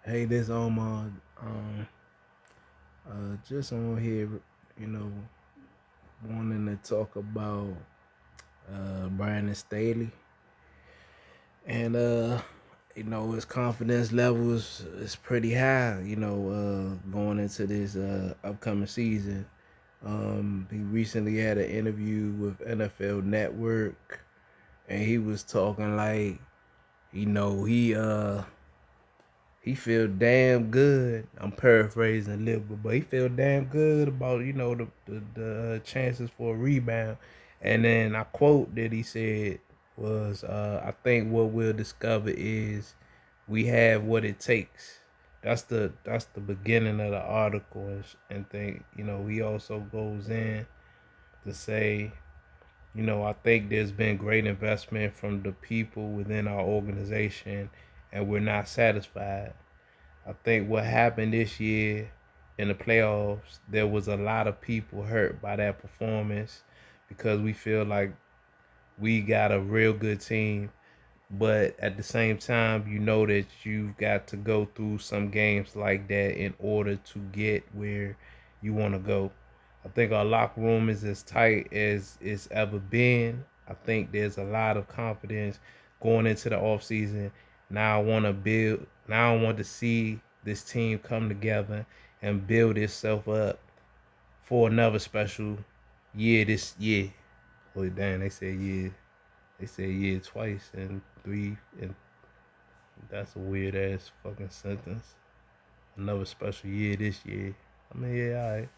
Hey, this Omar. Just on here, you know, wanting to talk about Brandon Staley, and his confidence levels is pretty high. Going into this upcoming season. He recently had an interview with NFL Network, and he was talking like, he feel damn good. I'm paraphrasing a little bit, but he feel damn good about the chances for a rebound. And then I quote that he said was, "I think what we'll discover is we have what it takes." That's the beginning of the article, and think he also goes in to say, I think there's been great investment from the people within our organization, and we're not satisfied. I think what happened this year in the playoffs, there was a lot of people hurt by that performance because we feel like we got a real good team. But at the same time, you know that you've got to go through some games like that in order to get where you want to go. I think our locker room is as tight as it's ever been. I think there's a lot of confidence going into the offseason. Now I want to build, now I want to see this team come together and build itself up for another special year this year. Oh, damn, they said year. They said year twice and three, and that's a weird ass fucking sentence. Another special year this year. I mean, yeah, alright.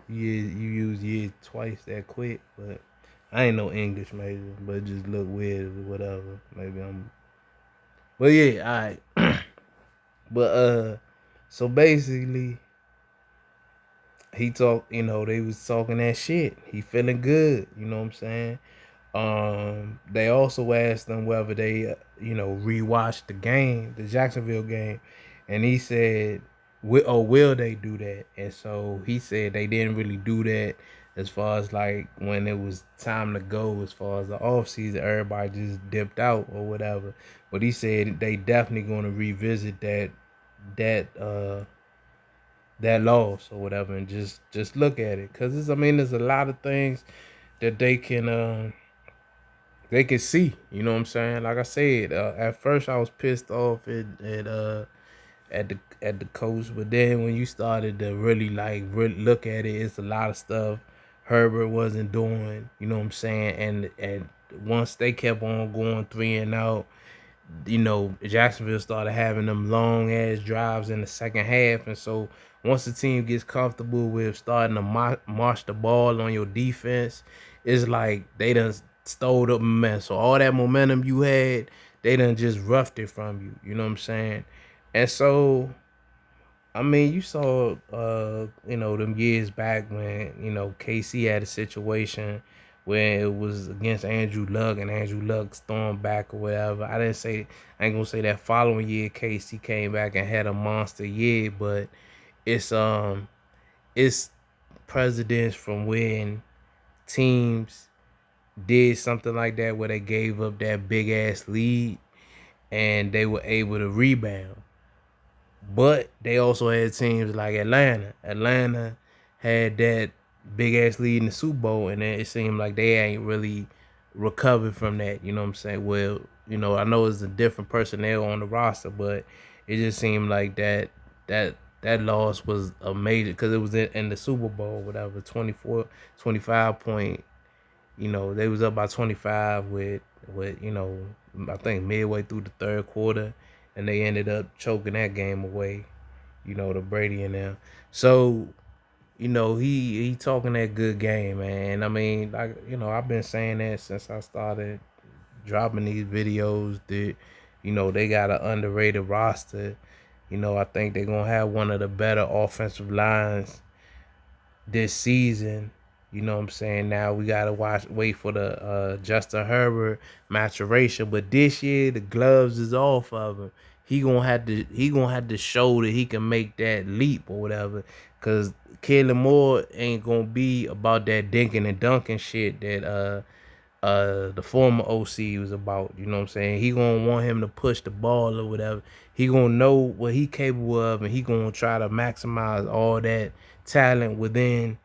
You use year twice that quick, but I ain't no English major, but it just look weird or whatever. Maybe I'm. But yeah, alright. But so basically, they was talking that shit. He feeling good. You know what I'm saying? They also asked him whether they, rewatched the game, the Jacksonville game, and he said, will they do that?" And so he said they didn't really do that as far as like when it was time to go, as far as the off season, everybody just dipped out or whatever. But he said they definitely going to revisit that uh that loss or whatever and just look at it, because I mean there's a lot of things that they can see. You know what I'm saying? Like I said, at first I was pissed off at the coach, but then when you started to really really look at it, it's a lot of stuff Herbert wasn't doing. You know what I'm saying? And once they kept on going 3-0, Jacksonville started having them long ass drives in the second half. And so once the team gets comfortable with starting to march the ball on your defense, it's like they done stole up momentum. So all that momentum you had, they done just roughed it from you. You know what I'm saying? And so I mean, you saw, them years back when, KC had a situation where it was against Andrew Luck and Andrew Luck stormed back or whatever. I ain't gonna say that following year KC came back and had a monster year, but it's, it's precedents from when teams did something like that where they gave up that big ass lead and they were able to rebound. But they also had teams like Atlanta. Atlanta had that big ass lead in the Super Bowl, and then it seemed like they ain't really recovered from that. You know what I'm saying? Well, I know it's a different personnel on the roster, but it just seemed like that loss was a major, because it was in the Super Bowl, whatever, 24, 25 point. They was up by 25 with I think midway through the third quarter, and they ended up choking that game away. To Brady and them. So he talking that good game, man. I mean, like, I've been saying that since I started dropping these videos that they got an underrated roster. I think they're gonna have one of the better offensive lines this season. You know what I'm saying? Now we gotta wait for the Justin Herbert maturation. But this year the gloves is off of him. He gonna have to show that he can make that leap or whatever. Cause Kellen Moore ain't gonna be about that dinking and dunking shit the former OC was about. You know what I'm saying? He gonna want him to push the ball or whatever. He gonna know what he capable of, and he gonna try to maximize all that talent within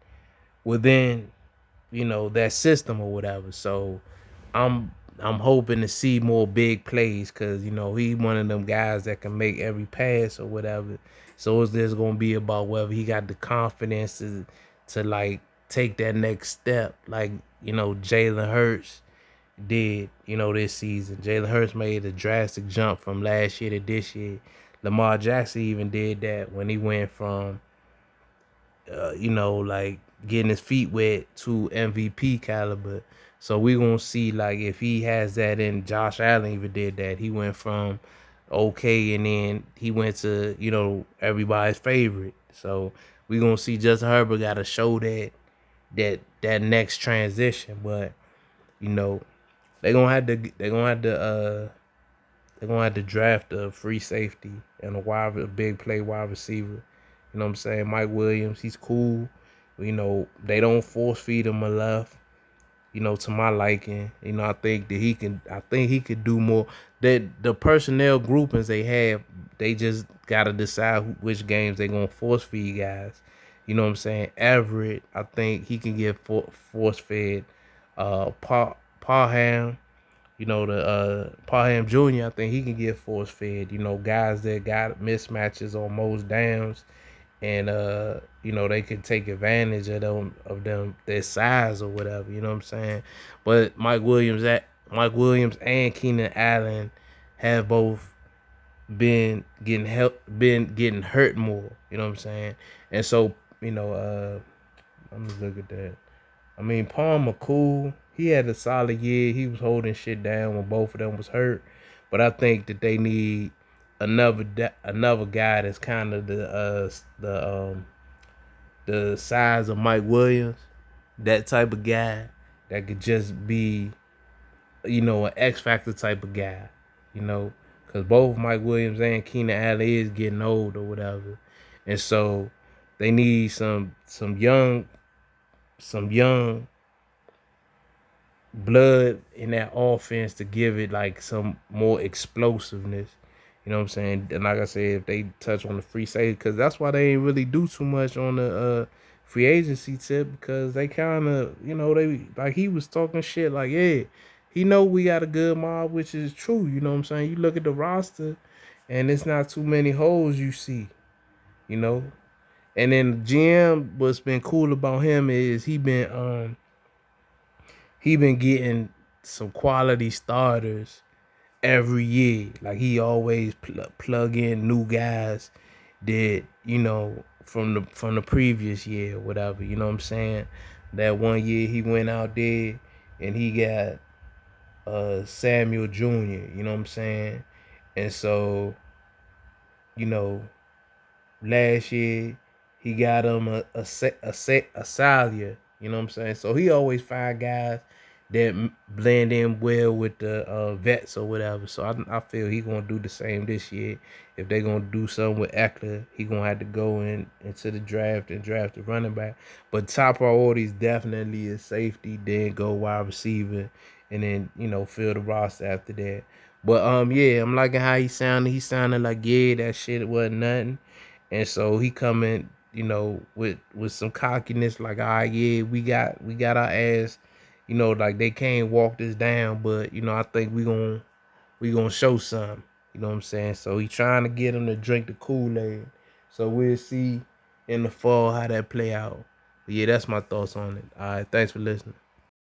that system or whatever. So I'm hoping to see more big plays because he one of them guys that can make every pass or whatever. So it's just gonna be about whether he got the confidence to like take that next step, like Jalen Hurts did, this season. Jalen Hurts made a drastic jump from last year to this year. Lamar Jackson even did that when he went from like getting his feet wet to MVP caliber. So we gonna see like if he has that, and Josh Allen even did that. He went from okay, and then he went to everybody's favorite. So we gonna see Justin Herbert got to show that next transition. But you know they gonna have to draft a free safety and a big play wide receiver. You know what I'm saying? Mike Williams, he's cool. They don't force feed him enough, to my liking. I think he could do more. That the personnel groupings they have, they just gotta decide which games they gonna force feed guys. You know what I'm saying? Everett, I think he can get force fed. Parham, the Parham Jr., I think he can get force fed. Guys that got mismatches on most downs, and they can take advantage of them their size or whatever. You know what I'm saying? But Mike Williams and Keenan Allen have both been getting hurt more. You know what I'm saying? And so I'm just look at that. I mean, Palmer cool. He had a solid year. He was holding shit down when both of them was hurt. But I think that they need another guy that's kind of the size of Mike Williams, that type of guy that could just be an X Factor type of guy, because both Mike Williams and Keenan Allen is getting old or whatever, and so they need some young blood in that offense to give it like some more explosiveness. You know what I'm saying? And like I said, if they touch on the free safety, because that's why they ain't really do too much on the free agency tip, because they kind of, they like he was talking shit like, yeah, he know we got a good mob, which is true. You know what I'm saying? You look at the roster, and it's not too many holes you see. You know, and then the GM, what's been cool about him is he been getting some quality starters every year. Like he always plug in new guys that from the previous year or whatever. You know what I'm saying? That one year he went out there and he got Samuel Jr. You know what I'm saying? And so you know last year he got him a Salia. You know what I'm saying? So he always find guys that blend in well with the vets or whatever. So I feel he gonna do the same this year. If they gonna do something with Eckler, he gonna have to go into the draft and draft a running back. But top priorities definitely is safety, then go wide receiver, and then fill the roster after that. But yeah, I'm liking how he sounded. He sounded like, yeah, that shit wasn't nothing. And so he coming, with some cockiness, like, all right, yeah, we got our ass, like they can't walk this down, but I think we gonna show some. You know what I'm saying? So he trying to get him to drink the Kool-Aid. So we'll see in the fall how that play out. But yeah, that's my thoughts on it. All right, thanks for listening.